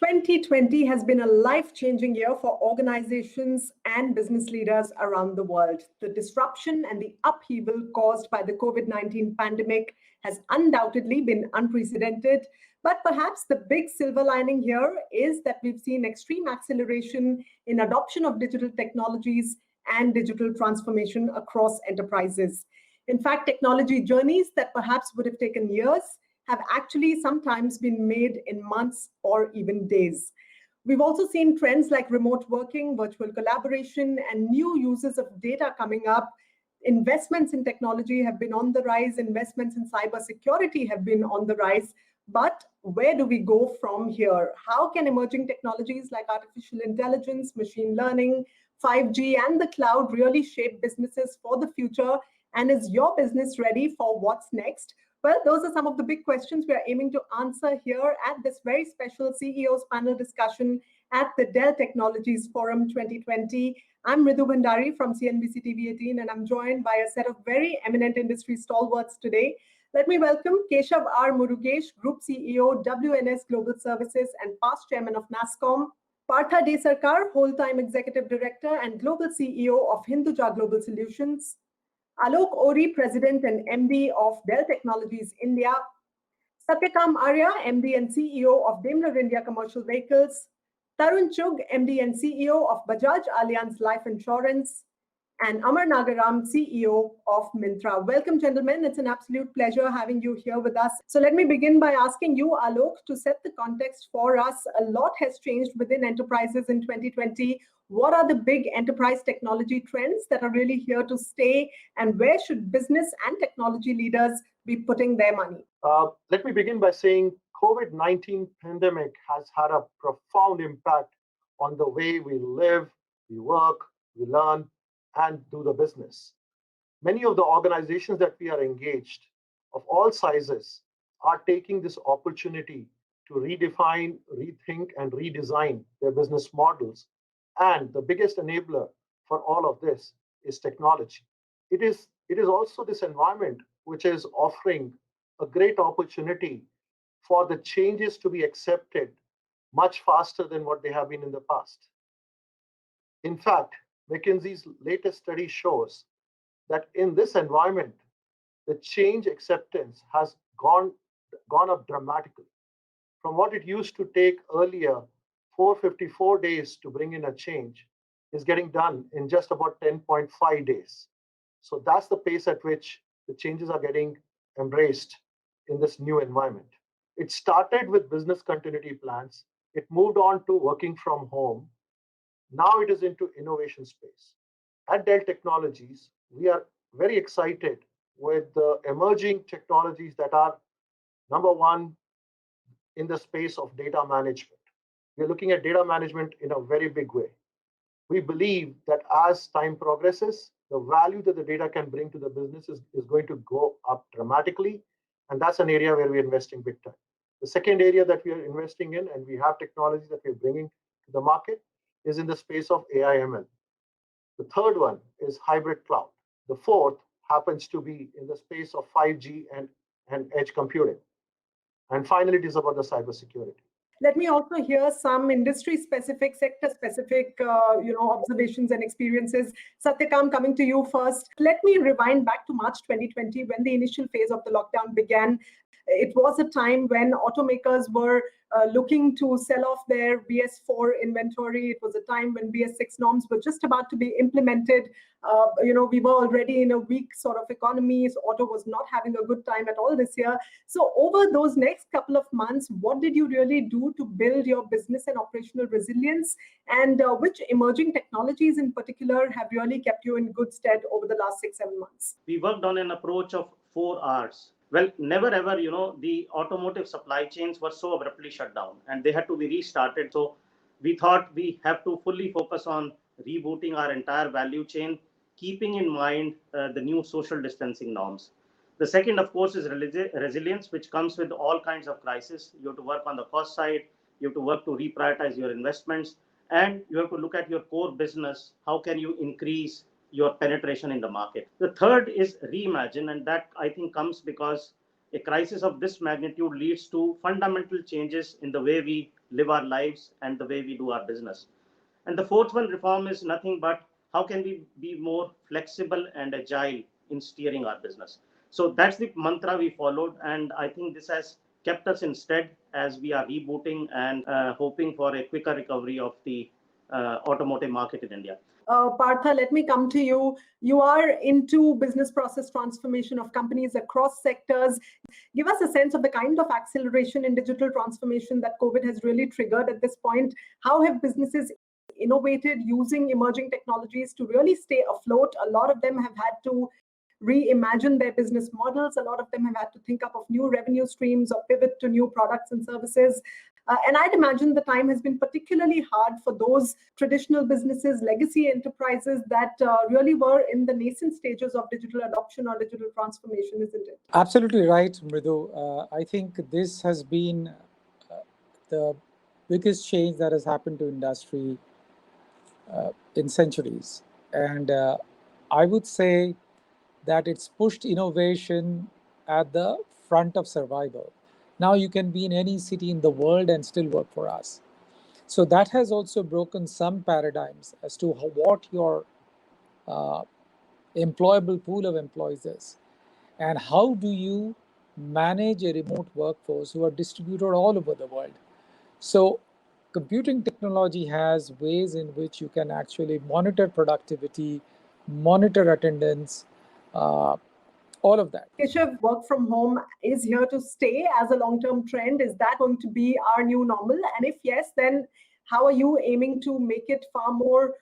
2020 has been a life-changing year for organizations and business leaders around the world. The disruption and the upheaval caused by the COVID-19 pandemic has undoubtedly been unprecedented. But perhaps the big silver lining here is that we've seen extreme acceleration in adoption of digital technologies and digital transformation across enterprises. In fact, technology journeys that perhaps would have taken years have actually sometimes been made in months or even days. We've also seen trends like remote working, virtual collaboration, and new uses of data coming up. Investments in technology have been on the rise, investments in cybersecurity have been on the rise. But where do we go from here? How can emerging technologies like artificial intelligence, machine learning, 5G, and the cloud really shape businesses for the future? And is your business ready for what's next? Well, those are some of the big questions we are aiming to answer here at this very special CEO's panel discussion at the Dell Technologies Forum 2020. I'm Ritu Bhandari from CNBC-TV18, and I'm joined by a set of very eminent industry stalwarts today. Let me welcome Keshav R. Murugesh, Group CEO, WNS Global Services, and past chairman of NASSCOM. Partha Desarkar, whole-time executive director and global CEO of Hinduja Global Solutions. Alok Ori, President and MD of Dell Technologies India. Satyakam Arya, MD and CEO of Daimler India Commercial Vehicles. Tarun Chugh, MD and CEO of Bajaj Allianz Life Insurance. And Amar Nagaram, CEO of Myntra. Welcome, gentlemen. It's an absolute pleasure having you here with us. So let me begin by asking you, Alok, to set the context for us. A lot has changed within enterprises in 2020. What are the big enterprise technology trends that are really here to stay? And where should business and technology leaders be putting their money? Let me begin by saying COVID-19 pandemic has had a profound impact on the way we live, we work, we learn, and do the business. Many of the organizations that we are engaged of all sizes are taking this opportunity to redefine, rethink, and redesign their business models. And the biggest enabler for all of this is technology. It is also this environment which is offering a great opportunity for the changes to be accepted much faster than what they have been in the past. In fact, McKinsey's latest study shows that in this environment, the change acceptance has gone up dramatically. From what it used to take earlier, 454 days to bring in a change is getting done in just about 10.5 days. So that's the pace at which the changes are getting embraced in this new environment. It started with business continuity plans. It moved on to working from home. Now it is into innovation space. At Dell Technologies, we are very excited with the emerging technologies that are, number one, in the space of data management. We're looking at data management in a very big way. We believe that as time progresses, the value that the data can bring to the business is going to go up dramatically. And that's an area where we're investing big time. The second area that we are investing in, and we have technology that we're bringing to the market, is in the space of AI ML. The third one is hybrid cloud. The fourth happens to be in the space of 5G and edge computing. And finally, it is about the cybersecurity. Let me also hear some industry-specific, sector-specific, observations and experiences. Satyakam, coming to you first. Let me rewind back to March 2020 when the initial phase of the lockdown began. It was a time when automakers were looking to sell off their BS4 inventory. It was a time when BS6 norms were just about to be implemented. We were already in a weak sort of economy. So auto was not having a good time at all this year. So over those next couple of months, what did you really do to build your business and operational resilience? And which emerging technologies in particular have really kept you in good stead over the last 6-7 months? We worked on an approach of 4 Rs. Well, never ever, the automotive supply chains were so abruptly shut down and they had to be restarted. So we thought we have to fully focus on rebooting our entire value chain, keeping in mind the new social distancing norms. The second, of course, is resilience, which comes with all kinds of crises. You have to work on the cost side. You have to work to reprioritize your investments. And you have to look at your core business. How can you increase your penetration in the market? The third is reimagine, and that I think comes because a crisis of this magnitude leads to fundamental changes in the way we live our lives and the way we do our business. And the fourth one reform is nothing but how can we be more flexible and agile in steering our business. So that's the mantra we followed, and I think this has kept us in stead as we are rebooting and hoping for a quicker recovery of the automotive market in India. Partha, let me come to you. You are into business process transformation of companies across sectors. Give us a sense of the kind of acceleration in digital transformation that COVID has really triggered at this point. How have businesses innovated using emerging technologies to really stay afloat? A lot of them have had to reimagine their business models. A lot of them have had to think up of new revenue streams or pivot to new products and services. And I'd imagine the time has been particularly hard for those traditional businesses, legacy enterprises that really were in the nascent stages of digital adoption or digital transformation, isn't it? Absolutely right, Mridu. I think this has been the biggest change that has happened to industry in centuries. And I would say that it's pushed innovation at the front of survival. Now you can be in any city in the world and still work for us. So that has also broken some paradigms as to what your employable pool of employees is. And how do you manage a remote workforce who are distributed all over the world? So computing technology has ways in which you can actually monitor productivity, monitor attendance, all of that. Keshav, work from home is here to stay as a long-term trend. Is that going to be our new normal? And if yes, then how are you aiming to make it far more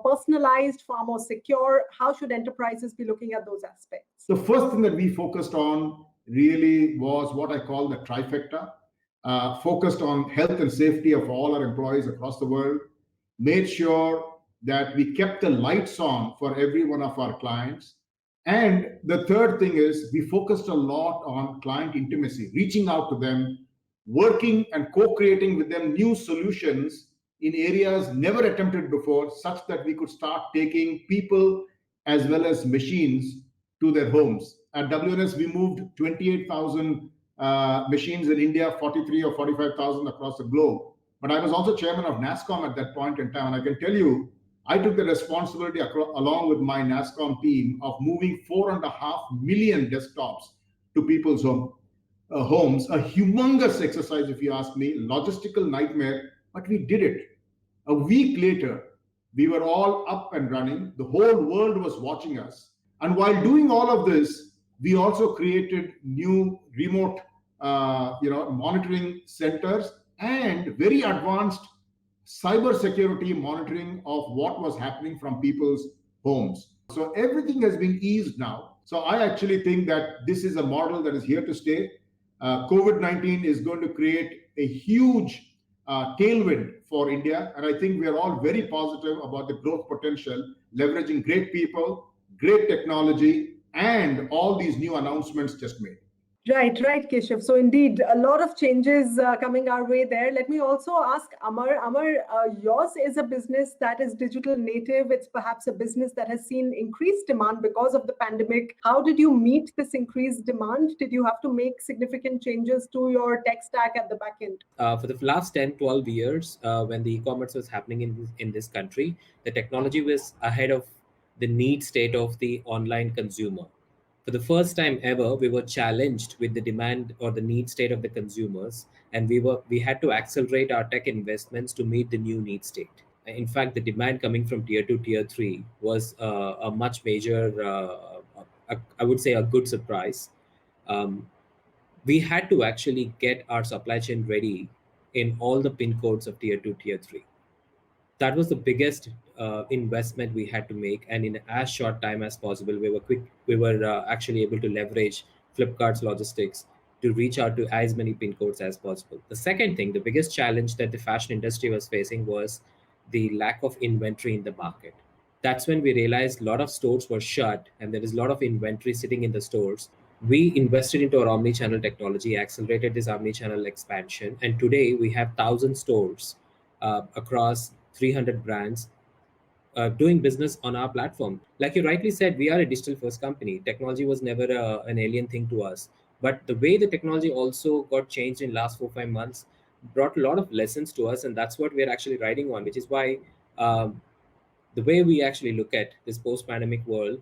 personalized, far more secure? How should enterprises be looking at those aspects? The first thing that we focused on really was what I call the trifecta. Focused on health and safety of all our employees across the world, made sure that we kept the lights on for every one of our clients. And the third thing is we focused a lot on client intimacy, reaching out to them, working and co-creating with them new solutions in areas never attempted before, such that we could start taking people as well as machines to their homes. At WNS, we moved 28,000 machines in India, 43 or 45,000 across the globe. But I was also chairman of NASSCOM at that point in time. And I can tell you, I took the responsibility along with my NASSCOM team of moving 4.5 million desktops to people's homes. A humongous exercise, if you ask me, logistical nightmare, but we did it. A week later, we were all up and running. The whole world was watching us. And while doing all of this, we also created new remote monitoring centers and very advanced cybersecurity monitoring of what was happening from people's homes. So everything has been eased now. So I actually think that this is a model that is here to stay. COVID-19 is going to create a huge tailwind for India. And I think we are all very positive about the growth potential, leveraging great people, great technology, and all these new announcements just made. Right, Keshav. So indeed, a lot of changes coming our way there. Let me also ask Amar. Amar, yours is a business that is digital native. It's perhaps a business that has seen increased demand because of the pandemic. How did you meet this increased demand? Did you have to make significant changes to your tech stack at the back end? For the last 10, 12 years, when the e-commerce was happening in this country, the technology was ahead of the need state of the online consumer. For the first time ever, we were challenged with the demand or the need state of the consumers, and we had to accelerate our tech investments to meet the new need state. In fact, the demand coming from tier 2, tier 3 was a much major, I would say, a good surprise. We had to actually get our supply chain ready in all the pin codes of tier 2, tier 3. That was the biggest investment we had to make, and in as short time as possible, we were actually able to leverage Flipkart's logistics to reach out to as many pin codes as possible. The second thing, the biggest challenge that the fashion industry was facing was the lack of inventory in the market. That's when we realized a lot of stores were shut and there is a lot of inventory sitting in the stores. We invested into our omni-channel technology, accelerated this omni-channel expansion, and today we have 1,000 stores across 300 brands doing business on our platform. Like you rightly said, we are a digital first company. Technology was never an alien thing to us. But the way the technology also got changed in last 4-5 months, brought a lot of lessons to us, and that's what we're actually riding on, which is why the way we actually look at this post-pandemic world,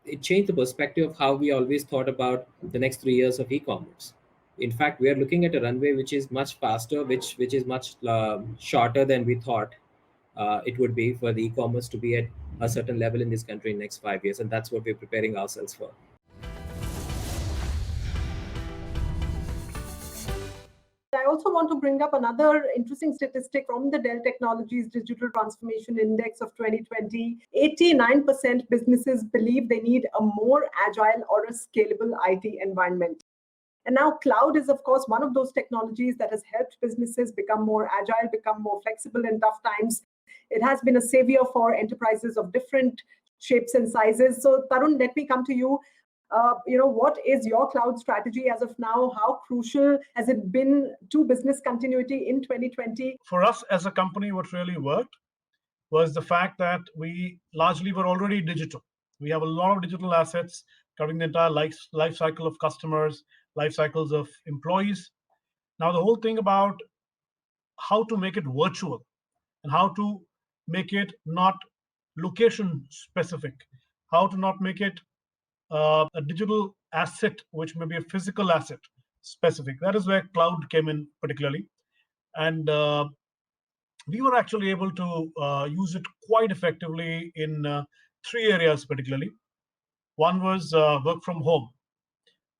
it changed the perspective of how we always thought about the next 3 years of e-commerce. In fact, we are looking at a runway which is much faster, which is much shorter than we thought it would be for the e-commerce to be at a certain level in this country in next 5 years, and that's what we're preparing ourselves for. I also want to bring up another interesting statistic from the Dell Technologies Digital Transformation Index of 2020. 89% businesses believe they need a more agile or a scalable IT environment. And now cloud is, of course, one of those technologies that has helped businesses become more agile, become more flexible in tough times. It has been a savior for enterprises of different shapes and sizes. So Tarun, let me come to you. What is your cloud strategy as of now? How crucial has it been to business continuity in 2020? For us as a company, what really worked was the fact that we largely were already digital. We have a lot of digital assets covering the entire life cycle of customers, life cycles of employees. Now, the whole thing about how to make it virtual and how to make it not location specific, how to not make it a digital asset, which may be a physical asset specific. That is where cloud came in particularly. And we were actually able to use it quite effectively in 3 areas particularly. One was work from home.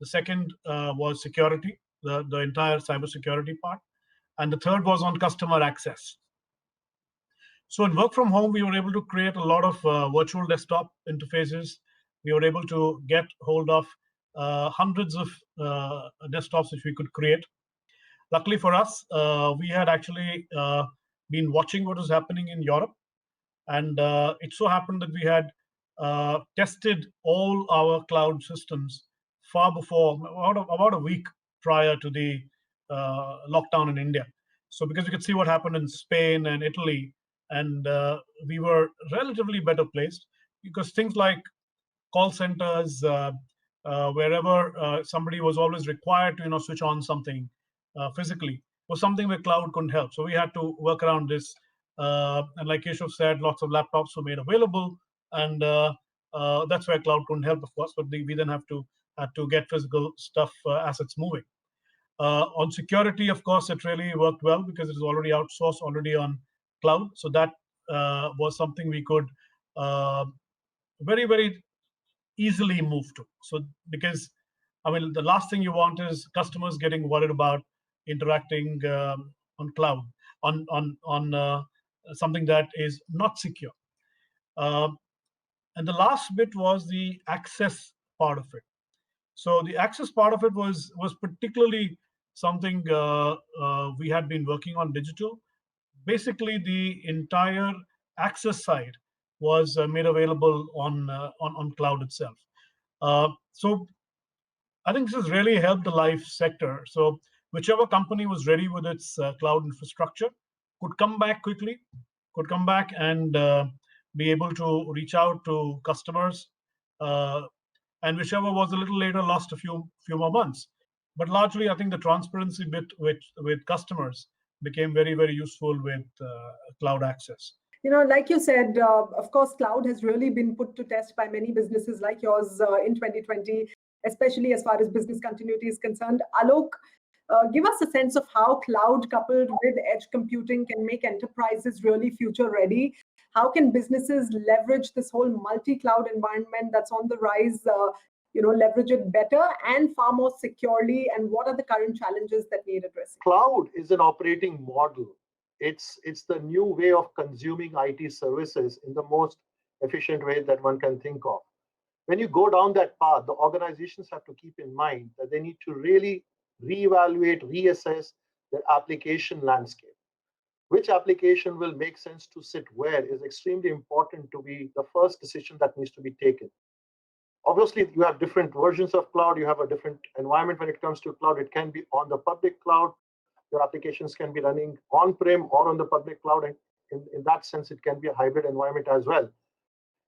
The second was security, the entire cybersecurity part. And the third was on customer access. So in work from home, we were able to create a lot of virtual desktop interfaces. We were able to get hold of hundreds of desktops which we could create. Luckily for us, we had actually been watching what was happening in Europe. And it so happened that we had tested all our cloud systems far before, about a week prior to the lockdown in India. So because we could see what happened in Spain and Italy, and we were relatively better placed because things like call centers, wherever somebody was always required to switch on something physically, was something where cloud couldn't help. So we had to work around this. And like Keshav said, lots of laptops were made available, and that's where cloud couldn't help, of course. But we then had to get physical stuff, assets moving. On security, of course, it really worked well because it was already outsourced, already on cloud. So that was something we could very, very easily move to. So because, the last thing you want is customers getting worried about interacting on cloud, on something that is not secure. And the last bit was the access part of it. So the access part of it was particularly something we had been working on digital. Basically, the entire access side was made available on cloud itself. So I think this has really helped the life sector. So whichever company was ready with its cloud infrastructure could come back quickly, could come back and be able to reach out to customers. And whichever was a little later lost a few more months. But largely, I think the transparency bit with customers became very, very useful with cloud access. Like you said, of course, cloud has really been put to test by many businesses like yours in 2020, especially as far as business continuity is concerned. Alok, give us a sense of how cloud coupled with edge computing can make enterprises really future ready. How can businesses leverage this whole multi-cloud environment that's on the rise, leverage it better and far more securely? And what are the current challenges that need addressing? Cloud is an operating model. It's the new way of consuming IT services in the most efficient way that one can think of. When you go down that path, the organizations have to keep in mind that they need to really reevaluate, reassess their application landscape. Which application will make sense to sit where is extremely important to be the first decision that needs to be taken. Obviously, you have different versions of cloud. You have a different environment when it comes to cloud. It can be on the public cloud. Your applications can be running on-prem or on the public cloud. And in that sense, it can be a hybrid environment as well.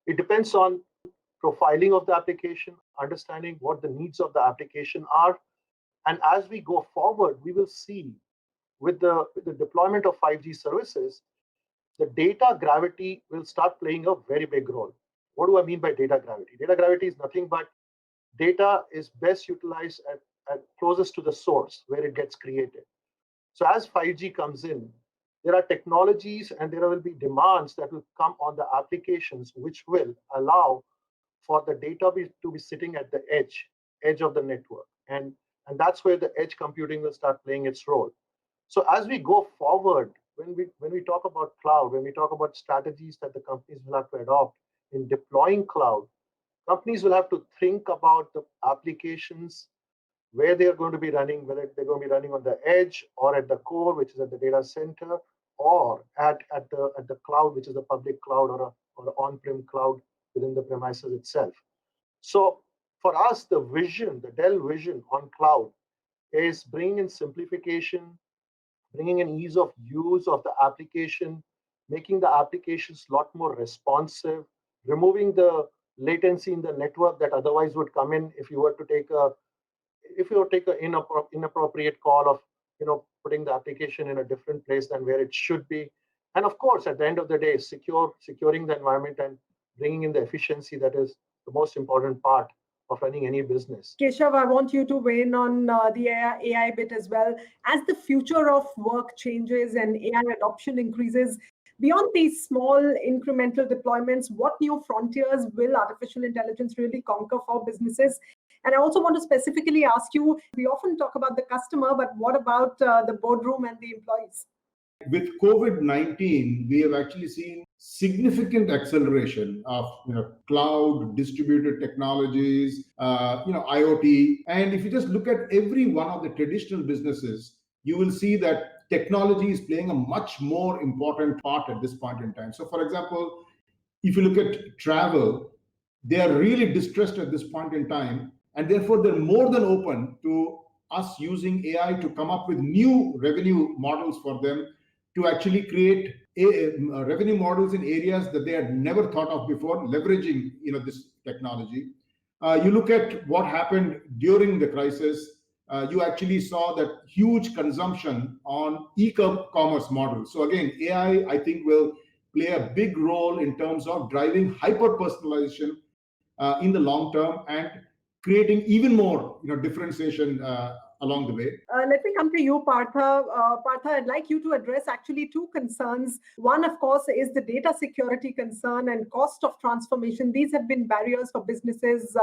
It depends on profiling of the application, understanding what the needs of the application are. And as we go forward, we will see with the deployment of 5G services, the data gravity will start playing a very big role. What do I mean by data gravity? Data gravity is nothing but data is best utilized at closest to the source where it gets created. So as 5G comes in, there are technologies and there will be demands that will come on the applications which will allow for the data to be sitting at the edge of the network. And that's where the edge computing will start playing its role. So as we go forward, when we talk about cloud, when we talk about strategies that the companies will have to adopt in deploying cloud, companies will have to think about the applications, where they are going to be running, whether they're going to be running on the edge or at the core, which is at the data center, or at the cloud, which is a public cloud or an on-prem cloud within the premises itself. So for us, the vision, the Dell vision on cloud is bringing in simplification, bringing in ease of use of the application, making the applications a lot more responsive, removing the latency in the network that otherwise would come in if you were to take an inappropriate call of putting the application in a different place than where it should be. And of course, at the end of the day, securing the environment and bringing in the efficiency that is the most important part of running any business. Keshav, I want you to weigh in on the AI bit as well. As the future of work changes and AI adoption increases, beyond these small incremental deployments, what new frontiers will artificial intelligence really conquer for businesses? And I also want to specifically ask you, we often talk about the customer, but what about the boardroom and the employees? With COVID-19, we have actually seen significant acceleration of cloud, distributed technologies, IoT. And if you just look at every one of the traditional businesses, you will see that technology is playing a much more important part at this point in time. So for example, if you look at travel, they are really distressed at this point in time, and therefore they're more than open to us using AI to come up with new revenue models for them, to actually create revenue models in areas that they had never thought of before, leveraging this technology. You look at what happened during the crisis. You actually saw that huge consumption on e-commerce models. So again, AI, I think, will play a big role in terms of driving hyper-personalization in the long term and creating even more differentiation along the way. Let me come to you, Partha. Partha, I'd like you to address actually two concerns. One, of course, is the data security concern and cost of transformation. These have been barriers for businesses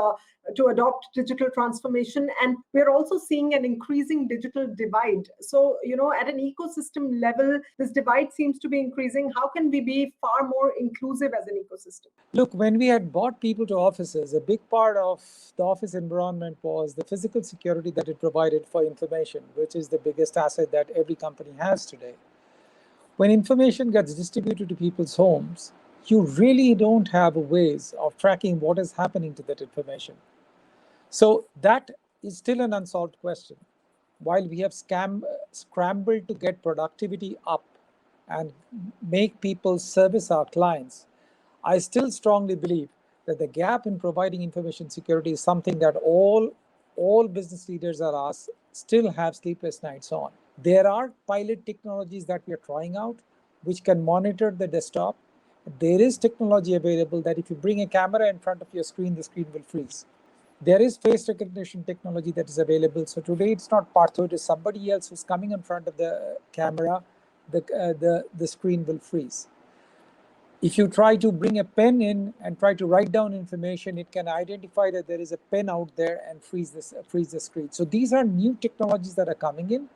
to adopt digital transformation. And we're also seeing an increasing digital divide. So, at an ecosystem level, this divide seems to be increasing. How can we be far more inclusive as an ecosystem? Look, when we had brought people to offices, a big part of the office environment was the physical security that it provided for information, which is the biggest asset that every company has today. When information gets distributed to people's homes, you really don't have ways of tracking what is happening to that information. So that is still an unsolved question. While we have scrambled to get productivity up and make people service our clients, I still strongly believe that the gap in providing information security is something that all business leaders are asked still have sleepless nights on. There are pilot technologies that we are trying out which can monitor the desktop. There is technology available that if you bring a camera in front of your screen, the screen will freeze. There is face recognition technology that is available. So today it's not Partha, it is somebody else who's coming in front of the camera, the screen will freeze. If you try to bring a pen in and try to write down information, it can identify that there is a pen out there and freeze the screen. So these are new technologies that are coming in.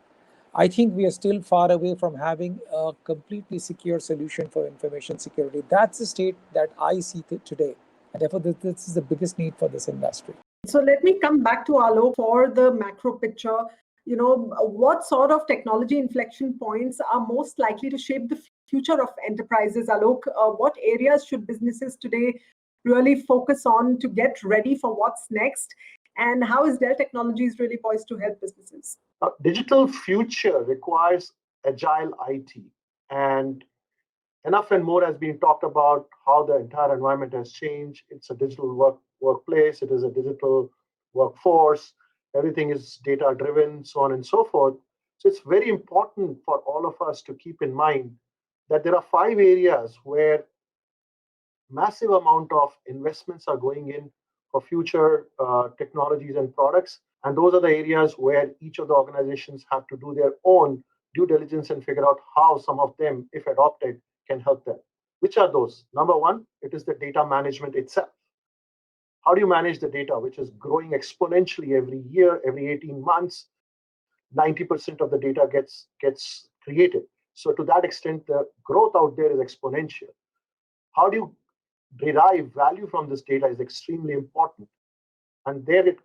I think we are still far away from having a completely secure solution for information security. That's the state that I see today. And therefore, this is the biggest need for this industry. So let me come back to Alok for the macro picture. What sort of technology inflection points are most likely to shape the future of enterprises? Alok, what areas should businesses today really focus on to get ready for what's next? And how is Dell Technologies really poised to help businesses? Digital future requires agile IT. And enough and more has been talked about how the entire environment has changed. It's a digital workplace. It is a digital workforce. Everything is data driven, so on and so forth. So it's very important for all of us to keep in mind that there are 5 areas where massive amount of investments are going in for future technologies and products. And those are the areas where each of the organizations have to do their own due diligence and figure out how some of them, if adopted, can help them. Which are those? Number one, it is the data management itself. How do you manage the data, which is growing exponentially every year, every 18 months? 90% of the data gets created. So to that extent, the growth out there is exponential. How do you derive value from this data is extremely important. And there it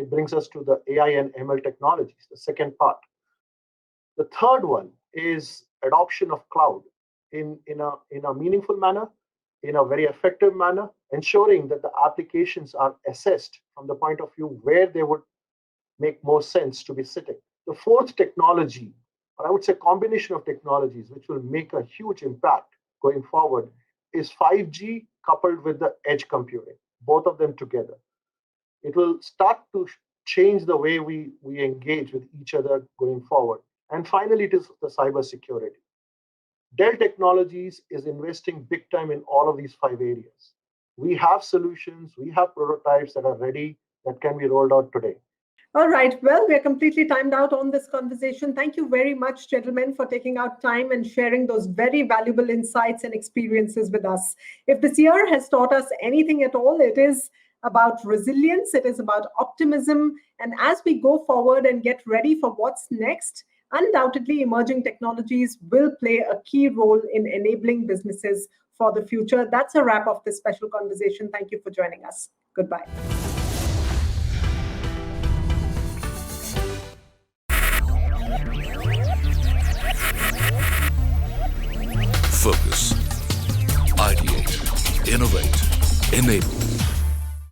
brings us to the AI and ML technologies, the second part. The third one is adoption of cloud in a meaningful manner, in a very effective manner, ensuring that the applications are assessed from the point of view where they would make more sense to be sitting. The fourth technology, or I would say combination of technologies, which will make a huge impact going forward, is 5G coupled with the edge computing, both of them together. It will start to change the way we engage with each other going forward. And finally, it is the cybersecurity. Dell Technologies is investing big time in all of these 5 areas. We have solutions, we have prototypes that are ready, that can be rolled out today. All right. Well, we're completely timed out on this conversation. Thank you very much, gentlemen, for taking out time and sharing those very valuable insights and experiences with us. If this year has taught us anything at all, it is about resilience, it is about optimism. And as we go forward and get ready for what's next, undoubtedly emerging technologies will play a key role in enabling businesses for the future. That's a wrap of this special conversation. Thank you for joining us. Goodbye. Focus, ideate, innovate, enable.